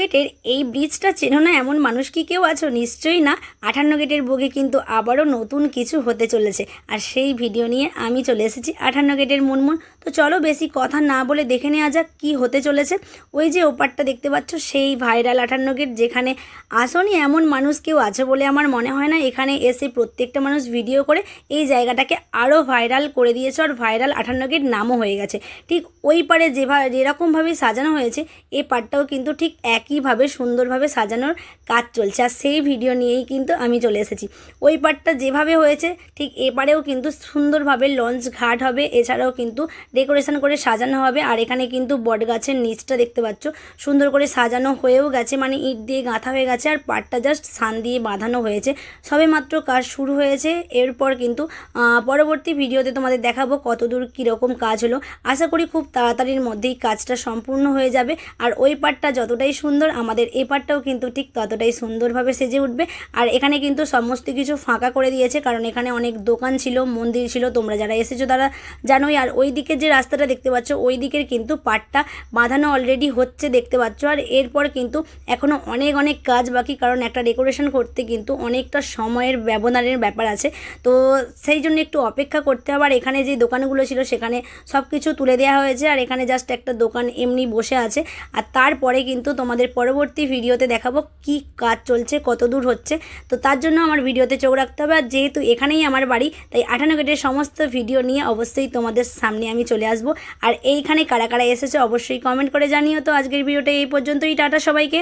গেটের এই ব্রিজটা চেনো না এমন মানুষ কি কেউ আছো? নিশ্চয়ই না। 58 গেটের বুকে কিন্তু আবারও নতুন কিছু হতে চলেছে, আর সেই ভিডিও নিয়ে আমি চলে এসেছি 58 গেটের মুনমুন। তো চলো বেশি কথা না বলে দেখে নেওয়া যাক কী হতে চলেছে। ওই যে ওপারটা দেখতে পাচ্ছ, সেই ভাইরাল 58 গেট, যেখানে আসনি এমন মানুষ কেউ আছে বলে আমার মনে হয় না। এখানে এসে প্রত্যেকটা মানুষ ভিডিও করে এই জায়গাটাকে আরও ভাইরাল করে দিয়েছে, আর ভাইরাল 58 গেট নামও হয়ে গেছে। ঠিক ওই পারে যেরকমভাবে সাজানো হয়েছে, এই পারটাও কিন্তু ঠিক একইভাবে সুন্দরভাবে সাজানোর কাজ চলছে, আর সেই ভিডিও নিয়েই কিন্তু আমি চলে এসেছি। ওই পারটা যেভাবে হয়েছে ঠিক এপারেও কিন্তু সুন্দরভাবে লঞ্চ ঘাট হবে, এছাড়াও কিন্তু ডেকোরেশন করে সাজানো হবে। আর এখানে কিন্তু বটগাছের নিচটা দেখতে পাচ্ছ সুন্দর করে সাজানো হয়েও গেছে, মানে ইট দিয়ে গাঁথা হয়ে গেছে, আর পাটটা জাস্ট সান দিয়ে বাঁধানো হয়েছে। সবে মাত্র কাজ শুরু হয়েছে। এরপর কিন্তু পরবর্তী ভিডিওতে তোমাদের দেখাবো কতদূর কীরকম কাজ হলো। আশা করি খুব তাড়াতাড়ির মধ্যেই কাজটা সম্পূর্ণ হয়ে যাবে, আর ওই পাটটা যতটাই সুন্দর, আমাদের এই পাটটাও কিন্তু ঠিক ততটাই সুন্দরভাবে সেজে উঠবে। আর এখানে কিন্তু সমস্ত কিছু ফাঁকা করে দিয়েছে, কারণ এখানে অনেক দোকান ছিল, মন্দির ছিল, তোমরা যারা এসেছো তারা জানোই। আর ওই দিকের যে রাস্তাটা দেখতে পাচ্ছ, ওই দিকের কিন্তু পাটটা বাঁধানো অলরেডি হচ্ছে দেখতে পাচ্ছ। আর এরপর কিন্তু এখনও অনেক অনেক কাজ বাকি, কারণ একটা ডেকোরেশন করতে কিন্তু অনেকটা সময়ের ব্যবধানের ব্যাপার আছে। তো সেই জন্য একটু অপেক্ষা করতে হবে। আর এখানে যে দোকানগুলো ছিল সেখানে সব কিছু তুলে দেওয়া হয়েছে, আর এখানে জাস্ট একটা দোকান এমনি বসে আছে। আর তারপরে কিন্তু তোমাদের পরবর্তী ভিডিওতে দেখাবো কি কাজ চলছে, কত দূর হচ্ছে। তো তার জন্য আমার ভিডিওতে চোখ রাখতে হবে। আর যেহেতু এখানেই আমার বাড়ি, তাই 58 গেটের সমস্ত ভিডিও নিয়ে অবশ্যই তোমাদের সামনে আমি চলে আসবো। আর এইখানে কারা কারা এসেছে অবশ্যই কমেন্ট করে জানিও। তো আজকের ভিডিওটা এই পর্যন্তই। টাটা সবাইকে।